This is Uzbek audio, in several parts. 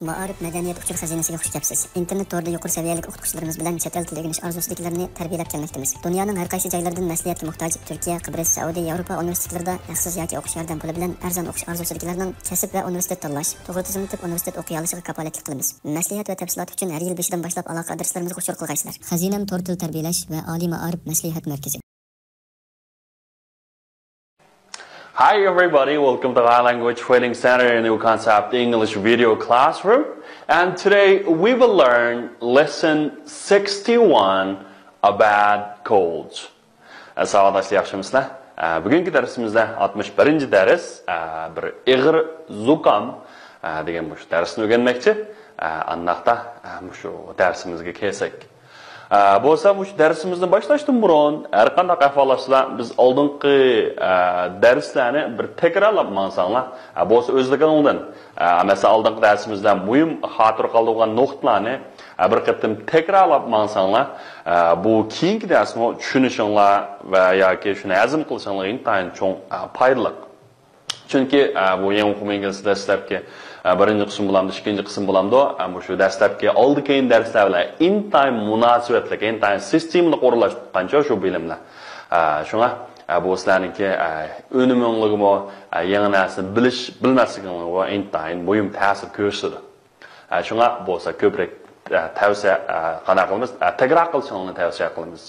Ma'arif madaniyat uçur xazinasiga xush kelibsiz. İnternet torida yuqori saviyalik o'qituvchilarimiz bilan chet el tili o'rganish orzusidagilarni tarbiyalab kelmoqdamiz. Dunyoning har qaysi joylaridan maslahatga muhtoj Turkiya, Qibrис, Saudiya, Yevropa universitetlarida haqsiz yoki o'qish yordam puli bilan arzon o'qish orzusidagilarning kasb va universitet tanlash, to'g'ri tizimli universitet o'qiy olishiga kafolatlik qilamiz. Maslahat va tafsilot uchun har yil 5dan boshlab aloqa adreslarimizga uchur qilgaysizlar. Xəzinəm tor til tarbiyalash va oliy ma'arif maslahat markazi. Hi everybody, welcome to our Language Training Center in New Concept English Video Classroom. And today we will learn lesson 61 about colds. Sağollaşlı yaxşımızlar. Bugünkü dersimizde 61. ders bir ig'ir zukam degan bu dersni o'rganmoqchi. Anaqda shu dersimizga kelsak. Bo'lsa bu darsimizdan boshlashdan burun har qanday ahvollar biz oldingi darslarni bir takrorlab mansanglar bo'lsa o'zligingizdan masalan oldingi darsimizdan muhim xotir qoldirgan nuqtalarni bir qatim takrorlab mansanglar bu keyingi darsni tushunishinglar va yoki shuni azm qilishinglar intayin cho'ng foydali. Chunki bu yangi o'quv ingliz darslarga birinchi qism bo'lamdi, ikkinchi qism bo'lamdi. Ammo shu darslarga oldi-keyin darslar bilan intayin munosabatli, intayin sistemli o'rlash qancha shu bilimlar. Shunga bu sizlarningki unumingligimi, yangi narsani bilish, bilmasligingizga intayin muhim ta'sir ko'rsatadi. Shunga bo'lsa ko'proq tavsiya qana qilamiz, takror qilishinglarni tavsiya qilamiz.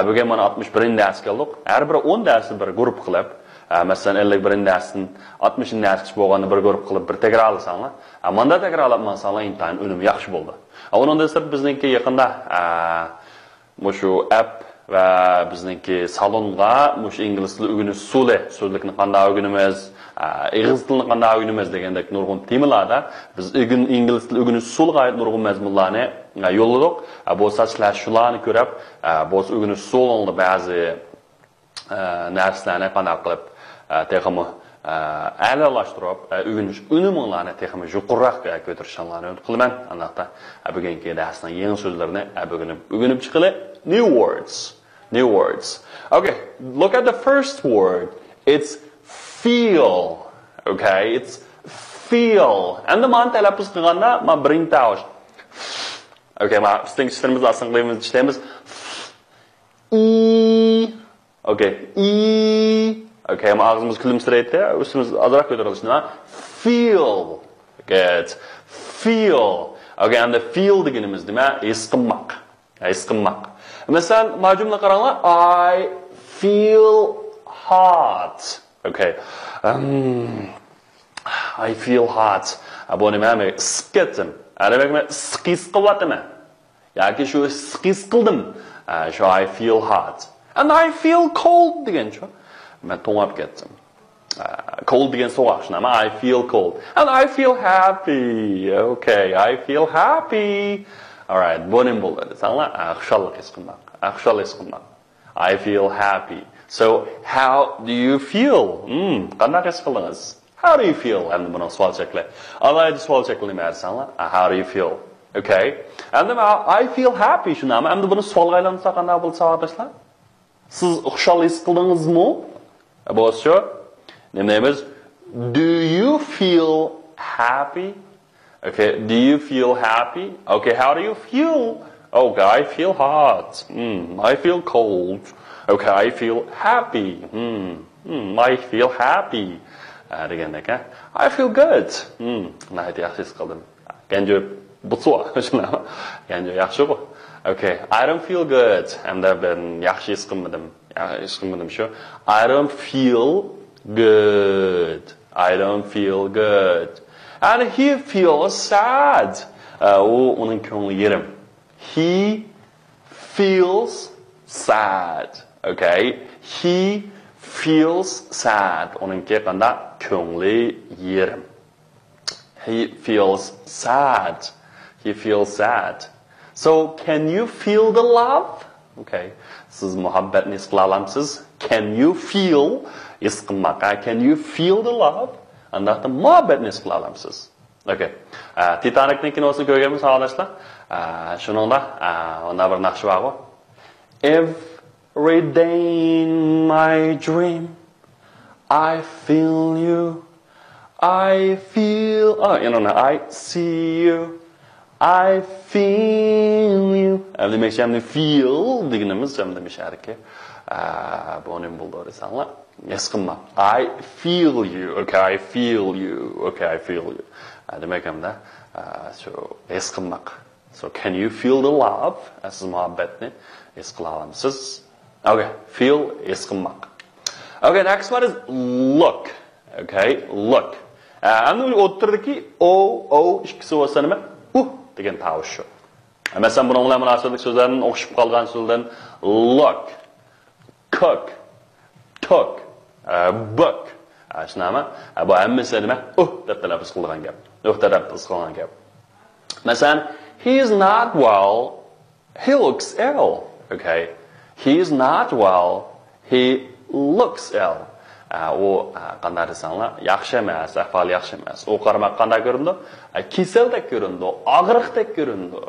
Bugun mana 61-dars keldik. Har bir 10 darsni bir guruh qilib Mesela 51 dersin 60 ders bo'lganini bir ko'rib qilib bir takrorlasanglar, manda takrorlamasanlar intayin unum yaxshi bo'ldi. Onun da sırf bizningki yaqinda shu app va bizningki salonga shu ingliz tili o'rganish so'zlikni qanday o'rganamiz, ingliz tilini qanday o'rganamiz degandek nurg'un temalarda biz ingliz tili o'rganish usuliga oid nurg'un mazmunlarni yo'lladik. Bo'lsa sizlar shularni ko'rib, bo'lsa o'rganish usulini ba'zi narsalarni qanday qilib texmi a'lolashtırib, o'rganish unumlarni texmi yuqoriroq ko'tarishinglarni umid qilaman. Aniqda bugungi darsning yangi so'zlarini o'rganib chiqili. New words. Okay, look at the first word. It's feel. Okay, it's feel. Endi men talaffuz qilganda men birinchi tovush. Okay, men istinglarimizni asinglaymiz, ishlaymiz. Okay, okay, ama ağzımız kulimsiraydi, üstümüz azrak ko'tarilishni. Feel. Good. Feel. Okay, and the feel deganimiz nima? His qilmoq. Masalan, majumla qaranglar. I feel hot. Okay. I feel hot. Bu nima? Isqetim. Demak, men isqis qilyapman. Yoki shu isqis qildim. Shu I feel hot. And I feel cold degan shu. Men to'ngab ketdim. Cold degan so'g'aq shunami? I feel cold. And I feel happy. Okay, I feel happy. All right, bu nim bo'ladi. Sanglar xushalik his qilmoq. I feel happy. So, how do you feel? Qanday his qildingiz? How do you feel? Endi buni savol shakli. Alayda savol shakli nima desanglar? How do you feel? Okay. Endi I feel happy shunami? Endi buni savolga aylantirsa qanday bo'lsa arkadaşlar? Siz xushalik his qildingizmi? Bo'lsa, nima deymiz? Do you feel happy? Okay, do you feel happy? Okay, how do you feel? Okay, I feel hot. I feel cold. Okay, I feel happy. I feel happy. Degandek, I feel good. Nəhayət yaxşı his qildim. Gəncə butsuq, shunami? Gəncə yaxshi bu. Okay, I don't feel good. Hamda ben yaxshi his qilmadim. Shu. I don't feel good. I don't feel good. And he feels sad. Uning ko'ngli yerim. He feels sad. Okay? He feels sad. Uningga qanday ko'ngli yerim. He feels sad. He feels sad. So, can you feel the love? Okay. Siz muhabbatni his qila olamsiz? Can you feel his qilmoqqa? Can you feel the love? Andaqda muhabbatni his qila olamsiz. Okay. Titanicning kinosini ko'rganmiz arkadaşlar. Shuningda ona bir naqshi bor. Every day in my dream I feel you. I feel, I see you. I feel you. Demek ki hem feel diğinimiz hem demiş ki bu önemli buldu orası. Yaskınma. I feel you. Okay, I feel you. Okay, I feel you. Demek hem de so yaskınmak. So can you feel the love? Siz muhabbetini yaskılalamsınız. Okay, feel yaskınmak. Okay, next one is look. Okay, look. Anı o'tirdiki o ikkisi bo'lsa nima? Degan tovush shu. Masalan, bunun bilan munosabatli so'zlarning o'xshib qolgan so'zlardan look, cook, took, book. Shunaqa. Bu hammasi nima? Deb talaffuz qilgan gap. Talaffuz qilgan gap. Masalan, he is not well, he looks ill. Okay. He is not well, he looks ill. O qanday desanlar, yaxshi emas, ahvoli yaxshi emas. O qaramoq qanday ko'rindi? Kaseldek ko'rindi, og'riqdek ko'rindi.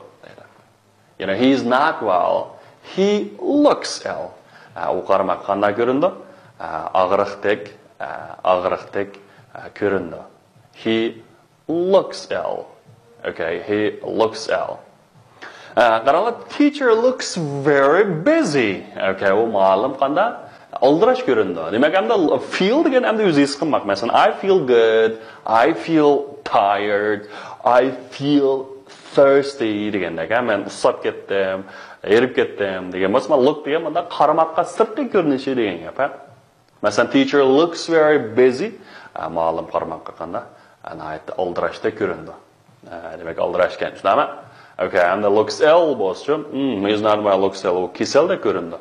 You know, he is not well, he looks ill. O qaramoq qanday ko'rindi? Og'riqdek ko'rindi. He looks ill. Okay, he looks ill. Qaranglar, teacher looks very busy. Okay, o muallim qanday? Aldırış göründü. Demek hem de feel degan hem de yüzü sıkılmak. Mesela I feel good, I feel tired, I feel thirsty degan. Ben ıslat kettim, erip kettim degan. Mesela look degan bunda qaramakka sırtqı görünüşü degan gap. Mesela teacher looks very busy. Muallim qaramakka qanda aldırışta göründü. Demek aldırış ekan. Shunami? Okay, hem de looks ill bo'lsa, he is not well, looks ill. O kaseldek göründü.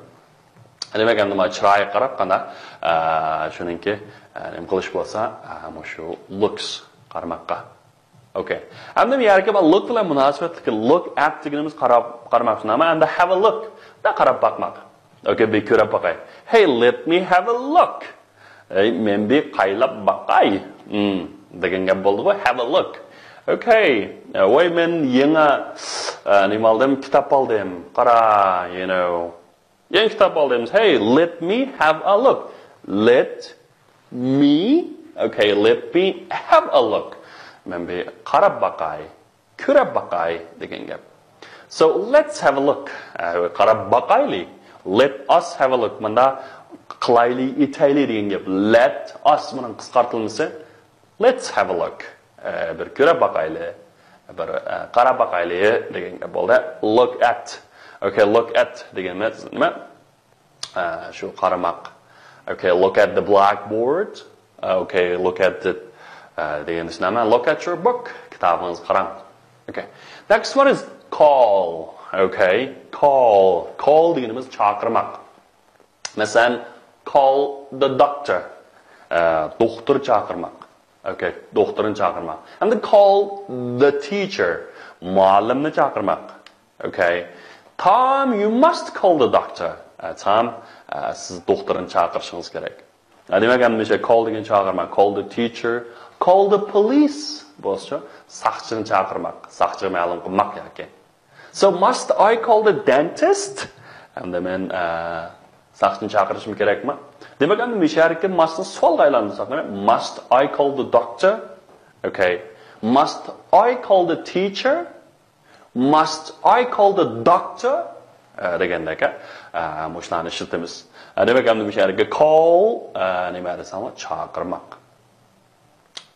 Demek ki ben çıraya qarab qanda shuningki nima qilish bo'lsa, shu looks qaramoqqa. Okay. Endi bu yerga ben look bilan munosabatli look at deganimiz qaramoqchi. Nima? Endi have a look. Da qarab baqmoq. Okay, bir ko'rib baqay. Hey, let me have a look. Men bir qaylab baqay. Degan gap bo'ldi-ku, have a look. Okay. Voy men yeni nima oldim, kitob oldim. Qara, you know. Yangi kitob oldim. Hey, let me have a look. Let me, okay, let me have a look. Men bir qarab baqay, ko'rib baqay degan gap. So let's have a look. Qarab baqayli. Let us have a look. Bunda qilayli, etayli degan gap. Let us bunun qisqartirilmasi let's have a look. Bir ko'rib baqayli, bir qarab baqayli degan gap bo'ldi. Look at. Okay, look at deganimiz nima? Shu qaramoq. Okay, look at the blackboard. Okay, look at the deganimiz nima? Look at your book. Kitobingizni qarang. Okay. Next one is call. Okay, call. Call deganimiz chaqirmoq. Masalan, call the doctor. Doktor chaqirmoq. Okay, doktorni chaqirmoq. And then call the teacher. Muallimni chaqirmoq. Okay. Tom, you must call the doctor. Tom, siz doktorni chaqirishingiz kerak. Demak, hamma call degan chaqirmoq, call the teacher, call the police. Bo'lsa, saqchini chaqirmoq, saqchi ma'lum qilmoq yoki. So must I call the dentist? Hamda men saqchini chaqirishim kerakmi? Demak, hamma misharikka mustni savolga aylantirsak, must I call the doctor? Okay. Must I call the teacher? Must I call the doctor? Degandaka, mushlarni ishlatamiz. Demak, hamda misharikka call nima desamlar, chaqirmoq.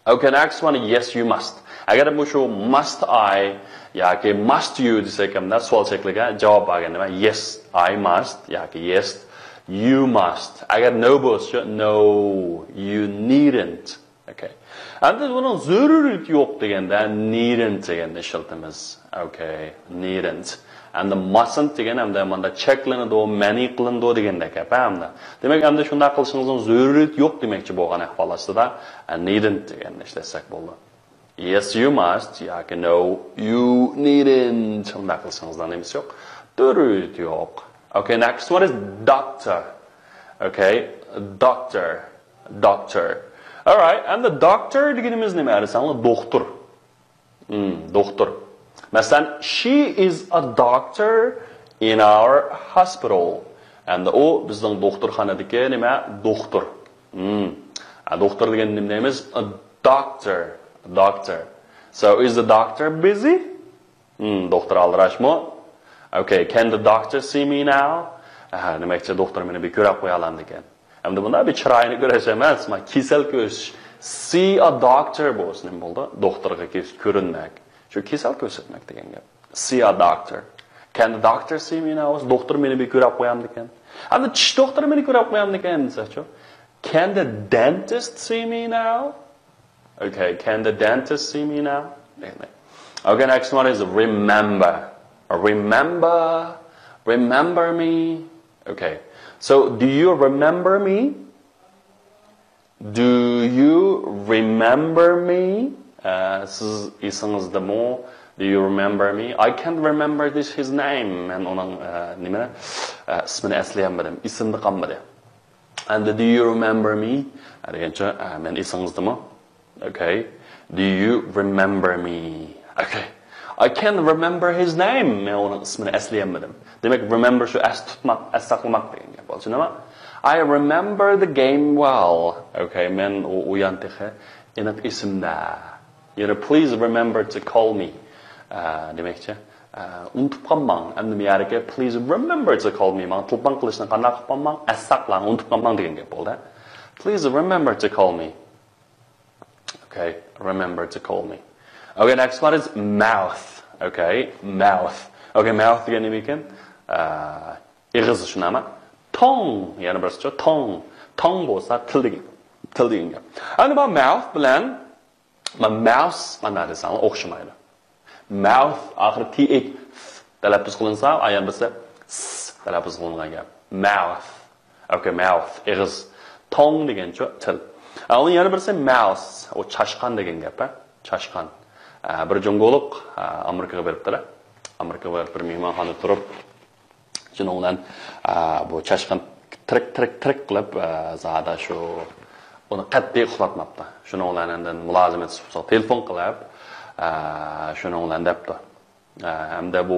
Okay, next one, yes you must. Agar bu shu must I yoki must you desak hamda savol shakliga javob bergan nima? Yes, I must yoki yes, you must. Agar no bo'lsa, no, you needn't. Okay. Endi bunun zaruriyati yo'q deganda needn't deganda ishlatamiz. Okay, needn't. And the mustn't degan hamda menda cheklanadi, ma'ni qilindi deganda gap hamda. Demak, hamda shunday qilishingizning zaruriyati yo'q demoqchi bo'lgan ahvol ostida needn't deganda ishlasak bo'ldi. Yes, you must. Yoki no, you needn't. Shunday qilishingizdan nima yo'q? Zaruriyati yo'q. Okay, next one is doctor. Okay, doctor. Doctor. All right, and the doctor deganimiz nima? Desanlar doktor. Doktor. Masalan, she is a doctor in our hospital. And o bizning doktorxonadagi nima? Doktor. Doktor degan nimamiz? A doctor. Doctor. So is the doctor busy? Doktor aldıraşmı? Okay, can the doctor see me now? Demekçe doktor beni bir görüp koyalım degen. Hem de bunda bir çırayını göreşemez. Ma kisel göz. See a doctor bolsun nima bo'ldi? Doktorga ko'rinmak. Shu kasal ko'rsatmak degan gap. See a doctor. Can the doctor see me now? Doktor meni bir ko'rib qo'yamdi ekan. Endi tish doktori meni ko'rib qo'yamdi ekan desachi. Can the dentist see me now? Okay, can the dentist see me now? Okay, next one is remember. Remember. Remember me. Okay. So, do you remember me? Do you remember me? Siz esingizda mo? Do you remember me? I can't remember his name. Men onun nimani ismini eslayolmadim. Ismini qolmadi. And do you remember me? Degancha men esingizdami? Okay. Do you remember me? Okay. I can't remember his name. Men onun ismini eslayolmadim. Demak, remember shu as tutmak, as saqlamak degan gap bo'lsa nima? I remember the game well. Okay, men uyantiqi aniq esimda. You know, please remember to call me. Demakchi, unutib qolmang. Endi men yerga please remember to call me. Men tulpan qilishni qanday qilib qolmang? As saqlang, unutib qolmang degan gap bo'ldi. Please remember to call me. Okay, remember to call me. Okay, next one is mouth. Okay, mouth. Okay, mouth degan nima ekan? Ig'iz shunami? Tongue, yana birisicha tongue. Tongue bo'lsa til degan gap. Endi bu mouth bilan mouse mana desam o'xshamaydi. Mouth oxiri th talaffuz qilinsa, ayam bo'lsa s talaffuz qilingan gap. Mouth. Okay, mouth, ig'iz. Tongue degancha til. Uni yana birisi mouse, o chashqan degan gap, chashqan. Bir jungoliq Amerikaga beribdilar. Amerikaga berib bir mehmonxonada turib Shuningdan bu chashqan tirik qilib zada shu uni qat'iy uxlatmabdi. Shuningdan mulozimat sifatida telefon qilib shuningdan debdi. Hamda bu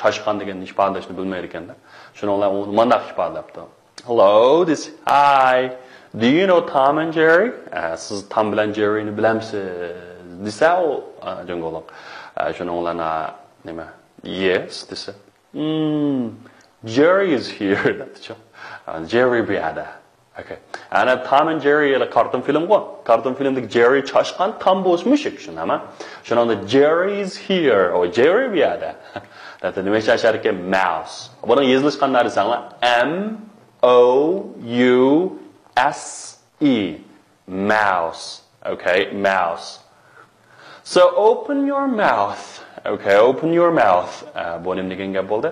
chashqan degan ifodashni bilmaydi ekanda. Shuningdan u mana ifodalabdi. Hello, hi. Do you know Tom and Jerry? Siz Tom bilan Jerryni bilamsiz? Desa u jungoliq. Shuningdan nima? Yes, desa. Jerry is here. Jerry biyada. Okay. And Tom and Jerry is a cartoon film. Cartoon film like Jerry chashqan Tom bo'lishmish shunami? Shuningda Jerry is here or Jerry biyada. That's nima shasharga mouse. Buni yozilish qanday desanglar? M O U S E. Mouse. Okay, mouse. So open your mouth. Okay, open your mouth. Bu nima degan gap bo'ldi?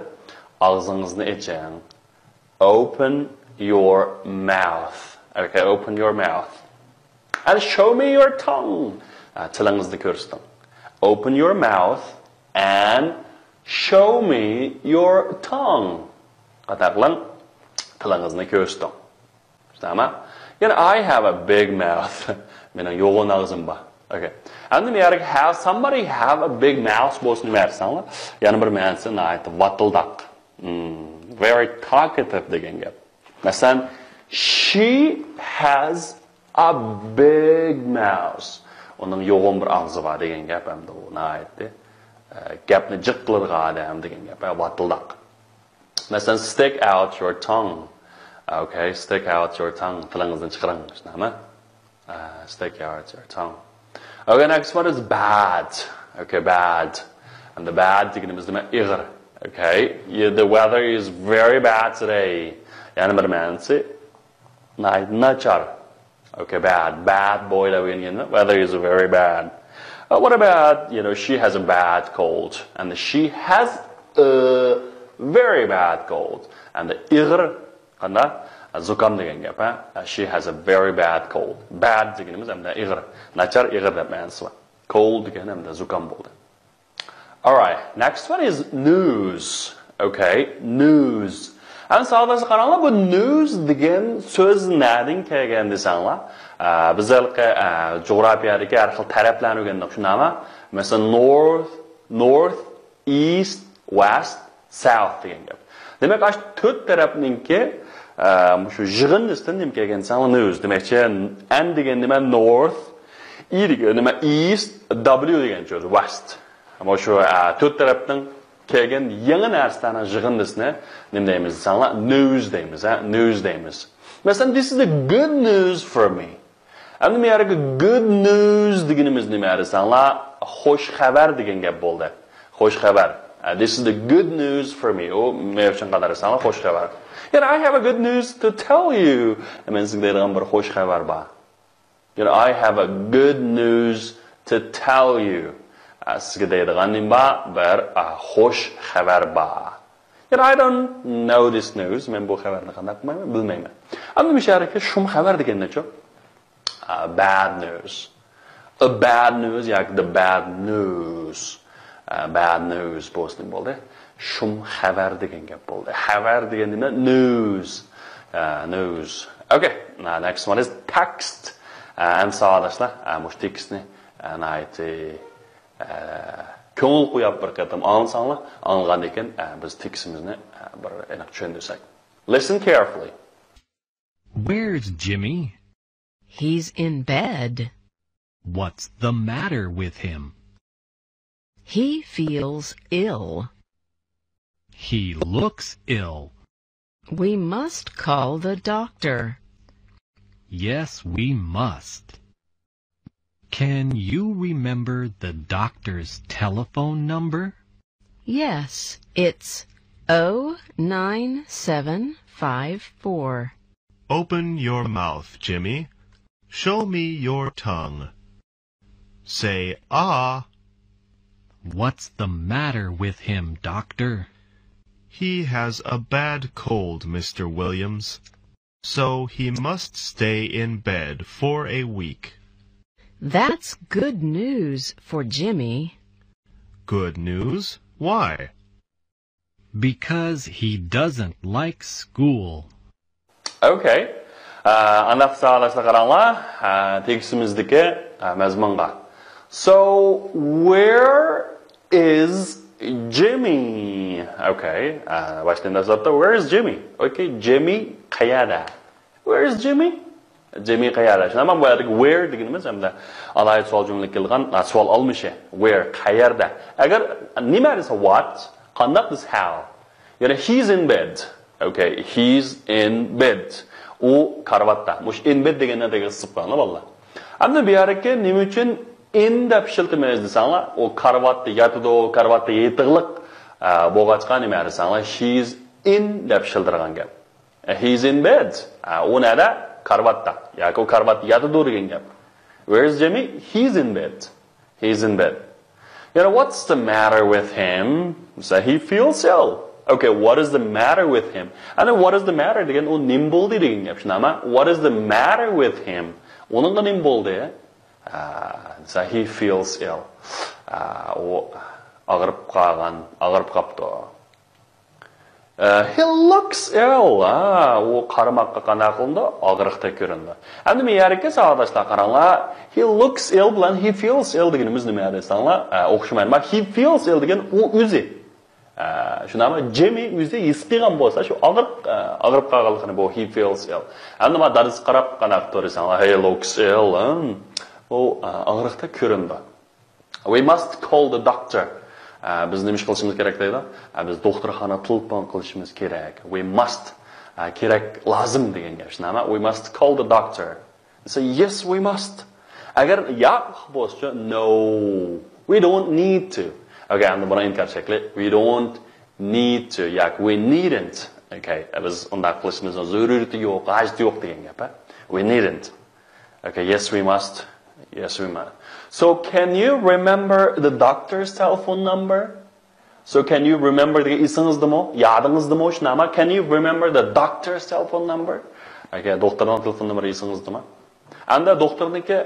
Ağzınızı açın. Open your mouth. Okay, open your mouth. And show me your tongue. Tilingizini ko'rsating. Open your mouth and show me your tongue. Qataqlang tilingizini ko'rsating. Tushunami? Yani I have a big mouth. Mening yo'g'on og'zim bor. Okay. And then have somebody have a big mouth bo'lsin dersanglar. Yani bir mansi aytib vatildaq. Very talkative degan gap. Masalan, she has a big mouth. Onun yo'g'on bir og'zi bor degan gap hamda u aytdi. Gapni jiq qilirga odam degan gap, vatildaq. Masalan, stick out your tongue. Okay, stick out your tongue. Tilingizni chiqaring, shunami? Stick out your tongue. Okay, next one is bad. Okay, bad. And the bad deganimiz nima? Ig'ir. Okay, the weather is very bad today. Yani bir mansi nachar. Okay, bad. Bad boy da we're weather is very bad. What about, you know, she has a bad cold. And she has a very bad cold. And the ig'ir qanda zukam degan gap, she has a very bad cold. Bad deganimiz hamda ig'ir. Nachar ig'ir deb ma'nosi bor. Cold degan hamda zukam bo'ldi. All right, next one is news. Okay, news. And savdosi qaranglar, bu news degan so'z na'dan kelgan desanglar, bizlarga jo'grafiyadagi har xil taraflarni o'rgandik, shunami? Masalan, north, east, west, south degan gap. Demak, ash to'rt tarafninki shu yig'indisidan nima kelgan desanglar, news. Demakchi, n degan nima? North, E degan nima? East, W degan so'z west. Ama shu to'rt tarafdan kelgan yangi narsalarning yig'indisini nima deymiz desanglar? News deymiz, news deymiz. Masalan, this is the good news for me. Endi bu yerga good news deganimiz nima desanglar? Xo'sh xabar degan gap bo'ldi. Xo'sh xabar. This is the good news for me. O men uchun qadar desanglar xo'sh xabar. I have a good news to tell you. Men sizga deydigan bir xo'sh xabar bor. I have a good news to tell you. Sizga deydigan nima bir xo'sh xabar bor. I don't know this news. Men bu xabarni qanday qilmayman, bilmayman. Endi bu yerga shum xabar degandan-chi bad news. A bad news yoki the bad news. Bad news bo'lsin bo'ldi. Shum xabar degan gap bo'ldi. Xabar degan nima? News. News. Okay, now next one is text. And sadashlar, mush tekstni aytdi. Ko'ngil qo'yib bir qatam olsanglar, olgan ekan biz tekstimizni bir aniq tushundirsak. Listen carefully. Where's Jimmy? He's in bed. What's the matter with him? He feels ill. He looks ill. We must call the doctor. Yes, we must. Can you remember the doctor's telephone number? Yes, it's 09754. Open your mouth, Jimmy. Show me your tongue. Say, ah. What's the matter with him, doctor? He has a bad cold, Mr. Williams. So he must stay in bed for a week. That's good news for Jimmy. Good news? Why? Because he doesn't like school. Okay. Anda qisqalashla qaranglar, tekstimizdagi mazmunga. So, where is Jimmy? Okay. Where is Jimmy? Okay, Jimmy qayerda? Where is Jimmy? Jimmy qayerda? Shuni ham bu yerdagi where deganimiz hamda alohida savol jumla kelgan savol olmishi. Where qayerda? Agar nima desa what, qandoq desa how. Ya'ni he's in bed. Okay, he's in bed. U karvatda. Mush in bed degandan degan qisib qo'yinglar bolalar. Hamda bu yerga nima uchun in deb ishiltimiz desanglar, u karvatda yotadi, karvatda yetiqliq bo'lg'achqa nima desanglar, she's in deb ishiltirgan gap. He's in bed. U nada? Karvatda. Yoki u karvatda yotadi degan gap. Where's Jimmy? He's in bed. He's in bed. What's the matter with him? So he feels ill. Okay, what is the matter with him? And then what is the matter degan u nim bo'ldi degan gap. Shunami? What is the matter with him? Uning nim bo'ldi? So he feels ill. Og'rib qapti. He looks ill. U qaramoqqa qanday qildi? Og'riqda ko'rindi. Endi men yerga savodashlar qaranglar. He looks ill bilan he feels ill deganimiz nima desanglar? O'xshamaydi. He feels ill degan u o'zi. Shunami? Jimmy o'zi his qilgan bo'lsa, shu og'rib qolganligini bu he feels ill. Endi men dars qarab qanday to'risanglar? He looks ill. U og'riqda ko'rindi. We must call the doctor. Biz nima qilishimiz kerak deydi? Biz doktorxona telefon qilishimiz kerak. We must kerak lozim degan gap. Shunami? We must call the doctor. So yes, we must. Agar yo'q bo'lsa, no, we don't need to. Okay, endi buni inkor shakli. We don't need to. Yo'q, we needn't. Okay, biz unday qilishimizning zaruriyati yo'q, hojati yo'q degan gap. We needn't. Okay, yes, we must. Yes, we must. So, can you remember the doctor's telephone number? So, can you remember the isingizdimi? Yodingizdimi? Shunami? Can you remember the doctor's telephone number? Okay, doktorning telefon nomeri isingizdimi? Anda doktorniki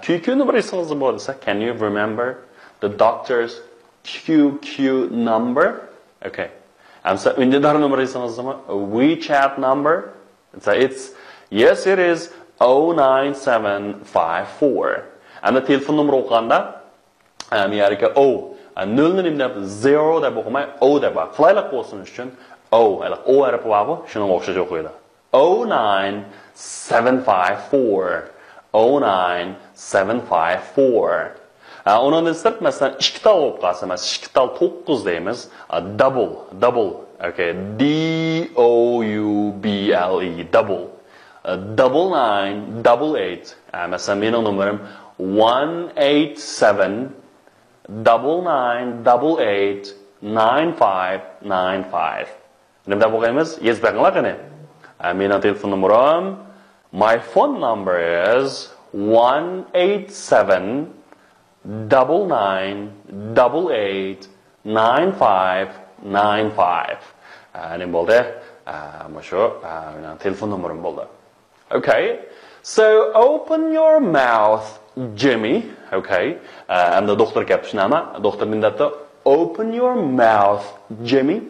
QQ nomeri isingizdimi bo'lsa, can you remember the doctor's QQ number? Okay. Amsa undidar nomeri isingizdimi? WeChat number? So, yes, it is 09754. And the telephone number o'qanda, men yerga O, 0 ni deb 0 deb o'qimay, O deb bor. Qulaylik bo'lsin uchun O, O harfi bor, shuni o'xshash o'qiydi. 09754. 09754. 754. Onun sırt mesela iki tal olup kalsa, mesela iki tal 9 deyimiz, double, okay, D-O-U-B-L-E, double. 9988, mesela benim numaram 187-9988-9595. Neden bakayımız? Yezip bakın. Benim telefon numaram, my phone number is 187-9988-9595. Ne oldu? Şu telefon numaram oldu. Okay, so open your mouth, Jimmy. Okay, and the doctor kept nama. Doctor mindatta open your mouth, Jimmy.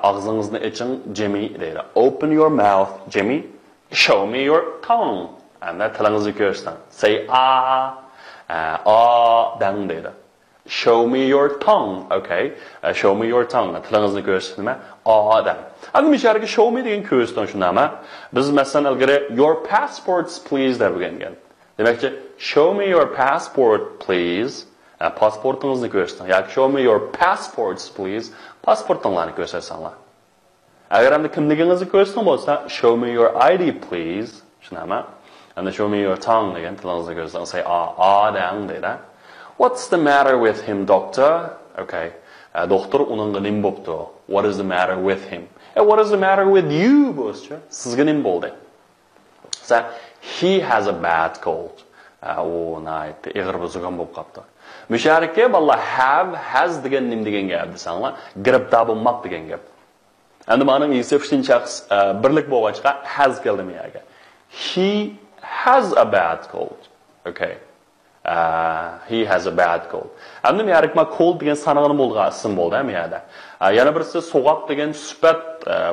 Ağzınızı açın, Jimmy deyir. Open your mouth, Jimmy. Show me your tongue. And that tilinizni görsün. Say dang deyir. Show me your tongue, okay? Show me your tongue. Tilinizni görsün mü? Dang. Adım içeride show me deyin görsün şunu ama. Biz mesela ilgili your passports please der bilgen. Demek ki show me your passport please. Pasportunuzu görsün. Ya show me your passports please. Pasportunlarını göstersinler. Eğer hem de kimliğinizi görsün olsa show me your ID please. Şunu ama. And then show me your tongue deyin. Tilinizni görsün. Say dang deyir. What's the matter with him, doctor? Okay. Doktor onun nim boptu. What is the matter with him? What is the matter with you, boschu? Sizga nim bo'ldi? So, he has a bad cold. Night. Ig'ir buzugan bo'lib qopti. Musharika balla has degan nim degan gap desanglar, giribda bo'lmoq degan gap. Endi mening esefishtin shaxs birlik bo'lg'achqa has keldi miyaga. He has a bad cold. Okay. He has a bad cold. Endi men yarikma cold degan sanag'ini bo'lgan ism bo'ldi ham yerda. Yana birisi so'g'ab degan sifat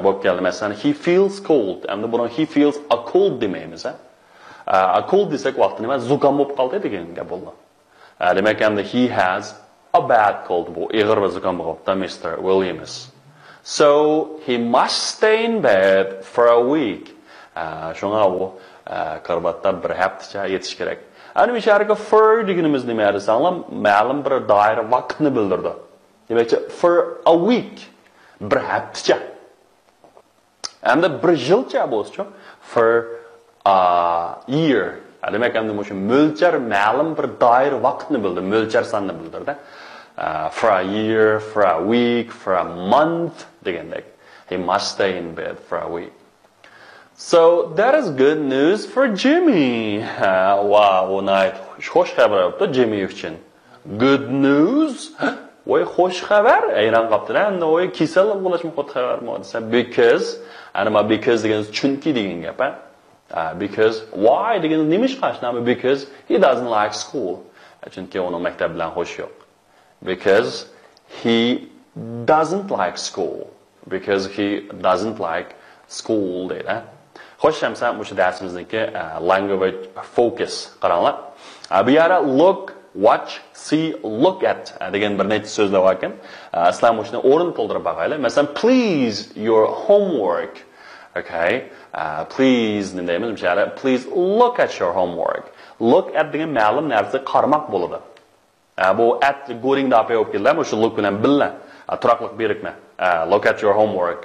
bo'lib keldi. Masalan, he feels cold. Endi buni he feels a cold demaymiz, a cold desak vaqtida nima zukam bo'lib qoldi degan gap bo'ldi. Demak endi he has a bad cold bu ig'ir va zukam bo'libdi Mr. Williams. So he must stay in bed for a week. Shunga u qarbatda bir haftacha yetish kerak. Ani misharga for deganimiz nima desanglar, ma'lum bir doira vaqtni bildirdi. Demakki for a week, bir haftacha. Endi bir yilcha bo'lsa, for a year. Demak endi o'sha mo'lchar ma'lum bir doira vaqtni bildirdi, mo'lchar sanni bildirdi. For a year, for a week, for a month degandek. He must stay in bed for a week. So that is good news for Jimmy. Wow, night. Xo'sh xabar olibdi Jimmy uchun. Good news? Voy xo'sh xabar. Ayran qopdilar. Endi voy kasal bo'lishim xo'sh xabarmi desa because because degan chunki degan gap, because why degan nima ish qilishni because he doesn't like school. Chunki uni maktab bilan xo'sh yo'q. Because he doesn't like school. Because he doesn't like school deydi. Xo'sh, hamsa bu darsimizniki language focus qaranglar. Bu yerda look, watch, see, look at degan bir necha so'zlar bor ekan. Sizlar shuni o'rin to'ldirib baqaylar. Masalan, please your homework. Okay? Please nima deymiz? Bu yerda please look at your homework. Look at degan ma'lum narsa qarmoq bo'ladi. Bu at go'ring da olib keldilar, shu look bilan billa. Turaqliq berikma. Look at your homework.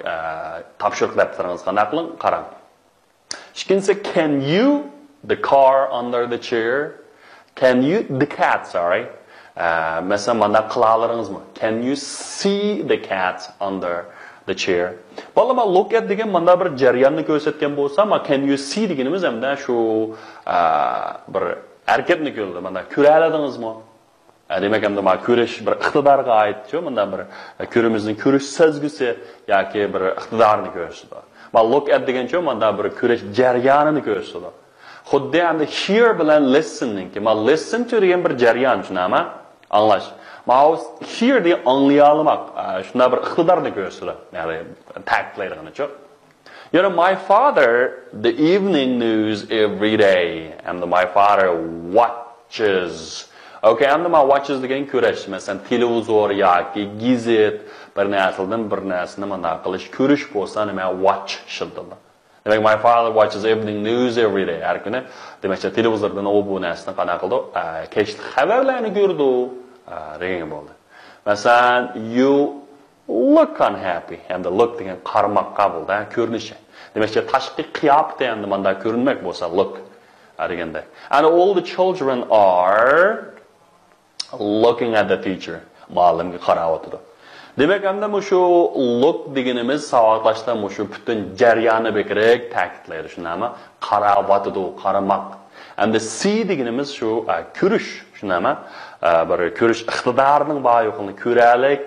Topshiriq daftaringiz qanday qiling? Qarang. She can you, the car under the chair? Can you, the cat, sorry. Mesela manda qilalaringizmi? Can you see the cat under the chair? Balama look at degan manda bir jarayonni ko'rsatgan bo'lsa, ma can you see deganimiz hamda shu bir harakatni ko'rdi. Manda ko'raladingizmi? Demak hamda ma ko'rish bir iqtidorga oid-ku, manda bir ko'rimizning ko'rish sezgisi yoki bir iqtidorni ko'rsatdi. Ma look at degancha manda bir ko'rish jarayonini ko'rsatdi. Xuddi endi hear bilan listening, ma listen to degan bir jarayon shunami? Anglash. Ma hear degan anglay olmoq, shunda bir iqtidorni ko'rsatdi. Ya'ni ta'kidlaydiganicha. You know, my father the evening news every day, and my father watches. Okay, endi ma watches degan ko'rish, masalan, televizor yoki gazet bir narsadan bir narsani mana qilish, ko'rish bo'lsa nima watch shildi. Demek my father watches evening news every day. Her günü demek ki televizordan o bu narsani qana qildi? Kechlik xabarlarni ko'rdi. Degan bo'ldi. Masalan, you look unhappy. Endi look degan qarmoqqa bo'ldi, ko'rinishi. Demek ki tashqi qiyofati endi manda ko'rinmak bo'lsa look deganda. And all the children are looking at the teacher. Muallimga qarab o'tirdi. Demek hamda şu look deganimiz savoqlashda şu bütün jarayonni bekirek ta'kidlaydi. Shunami? Qarab-o'tirdi, qaramoq. Hamda C deganimiz şu ko'rish. Shunami? Bir ko'rish iqtidorining bor yo'qligini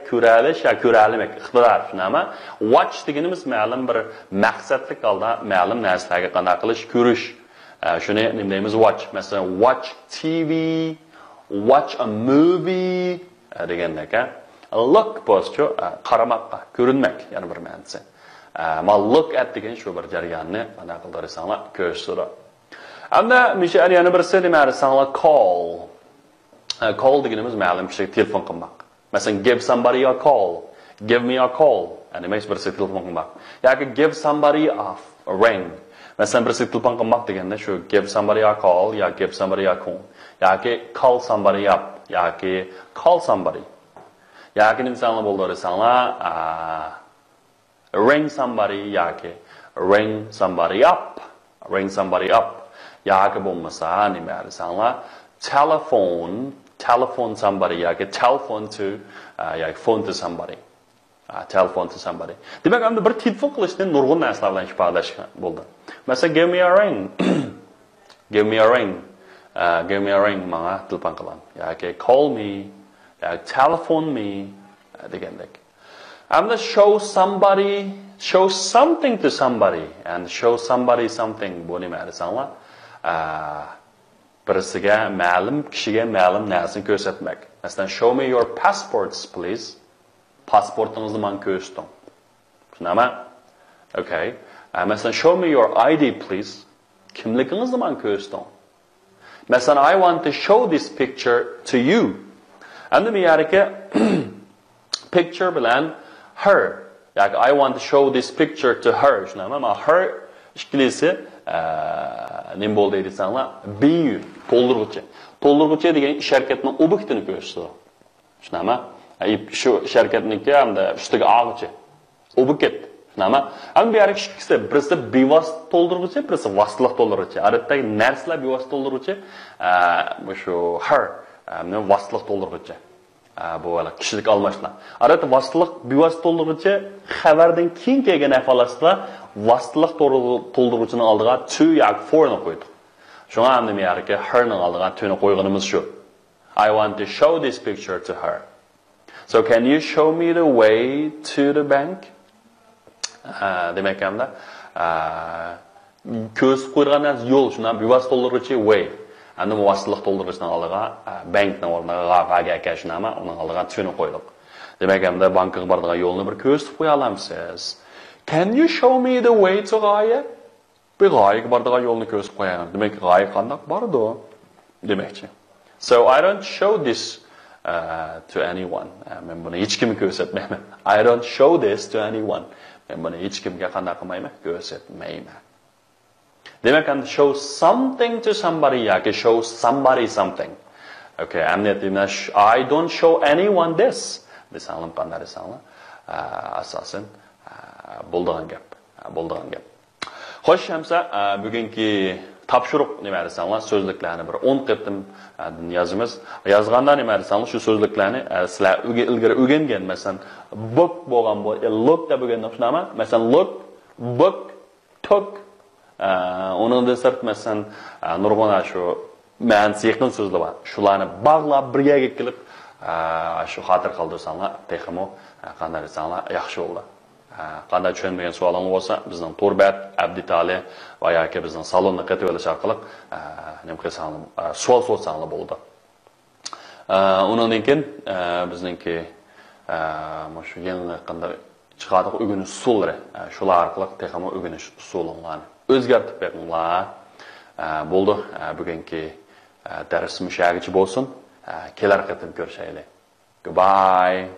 ko'ralish ya ko'ralimak iqtidor. Shunami? Watch deganimiz ma'lum bir maqsadli holda ma'lum narsalarga qanday qilish ko'rish. Shuni nima deymiz? Watch. Masalan, watch TV, watch a movie degandek. Look bo'lsa qaramoqqa, ko'rinmak, ya'ni bir ma'nosi. Ma look at degan shu bir jarayonni qanday qildirsanglar ko'rsatadi. Hamda misha yana birisi demaysanlar call. Call deganimiz ma'lum kishiga telefon qilmoq. Masalan, give somebody a call. Give me a call. Yani birisi telefon qilmoq. Yoki give somebody a ring. Masalan, birisi telefon qilmoq deganda shu give somebody a call yoki give somebody a call. Yoki call somebody up yoki call somebody. Yoki nimani bo'ldirsanlar, ring somebody yoki ring somebody up. Ring somebody up. Yoki bo'lmasa nima desanlar, telephone somebody yoki telephone to yoki phone to somebody. Telephone to somebody. Demak, endi bir telefon qilishdan nurg'un narsalar bilan ifodalashga bo'ldi. Masalan, give me a ring. Give me a ring. Give me a ring menga telefon qiling. Yoki call me. Telephone me degandek. Hamda show something to somebody and show somebody something bu nima desanlar? Birisiga ma'lum kishiga ma'lum narsani ko'rsatmak. Masalan, show me your passports please. Pasportingizni men ko'rsating. Shunami? Okay. Masalan, show me your ID please. Kimligingizni men ko'rsating. Masalan, I want to show this picture to you. And the yarike picture bilan her. Yoki I want to show this picture to her. Shunami? Ma her ikkilisi nima bo'ldi deysanglar? Be to'ldiruvchi. To'ldiruvchi degan ish harakatining obyektini ko'rsatadi. Shunami? Shu ish harakatniki hamda ustiga og'ichi. Obyekt. Shunami? Ham bu yarike ikkisi birisi bevos to'ldiruvchi, birisi vositliq to'ldiruvchi. Odatdagi narsalar bevos to'ldiruvchi, shu her vositliq to'ldiruvchi. Bu kishilik almashlar. Odatda vositliq bevos to'ldiruvchi xabardan keyin kelgan holatda vositliq to'ldiruvchining oldiga to yoki for ni qo'ydik. Shunga ham nima yariki her ning oldiga to ni qo'yganimiz shu. I want to show this picture to her. So can you show me the way to the bank? Demak hamda ko'z qo'ygan yo'l shundan bevos to'ldiruvchi way. Endi vositliq to'ldirishdan oldiga bankning o'rniga g'aga kashnama uning oldiga tuni qo'ydik. Demak hamda bankga boradigan yo'lni bir ko'rsatib qo'ya olamsiz. Can you show me the way to g'oya? Bir g'oyaga boradigan yo'lni ko'rsatib qo'yaman. Demak, g'oya qanday bordi? Demakchi. So I don't show this to anyone. Men buni hech kimga ko'rsatmayman. I don't show this to anyone. Men buni hech kimga qanday qilmayman? Ko'rsatmayman. Demak, and show something to somebody yoki show somebody something. Okay, I don't show anyone this. Desanlar qanday desanlar? Asosan bo'ldigan gap. Xo'sh, hamsa bugungi topshiriq nima desanlar? So'zliklarni bir 10 qatim yozamiz. Yozganda nima desanlar? Shu so'zliklarni sizlar ilgari o'rgangan, masalan, book bo'lgan look da bo'lganda shunami? Masalan, look, book, took Onun sart masalan nurg'una shu ma'nosi yaqin so'zlar bor. Shularni bog'lab birga kelib shu xotir qoldirsanglar, texmo qanday desanglar yaxshi bo'ldi. Qanday tushunmagan savolingiz bo'lsa, bizning Turbat, Abditali va yoki bizning salonni qatib olish orqali nima qilsanglar, savol so'rasanglar bo'ldi. Undan keyin bizningki shu yangi qanday chiqadiq o'rganish usullari, shular orqali texmo o'rganish usullarni o'zgartib beringlar. Bo'ldi. Bugungi darsimiz yaxshi bo'lsin. Kelar qatim ko'rishaylik. Goodbye.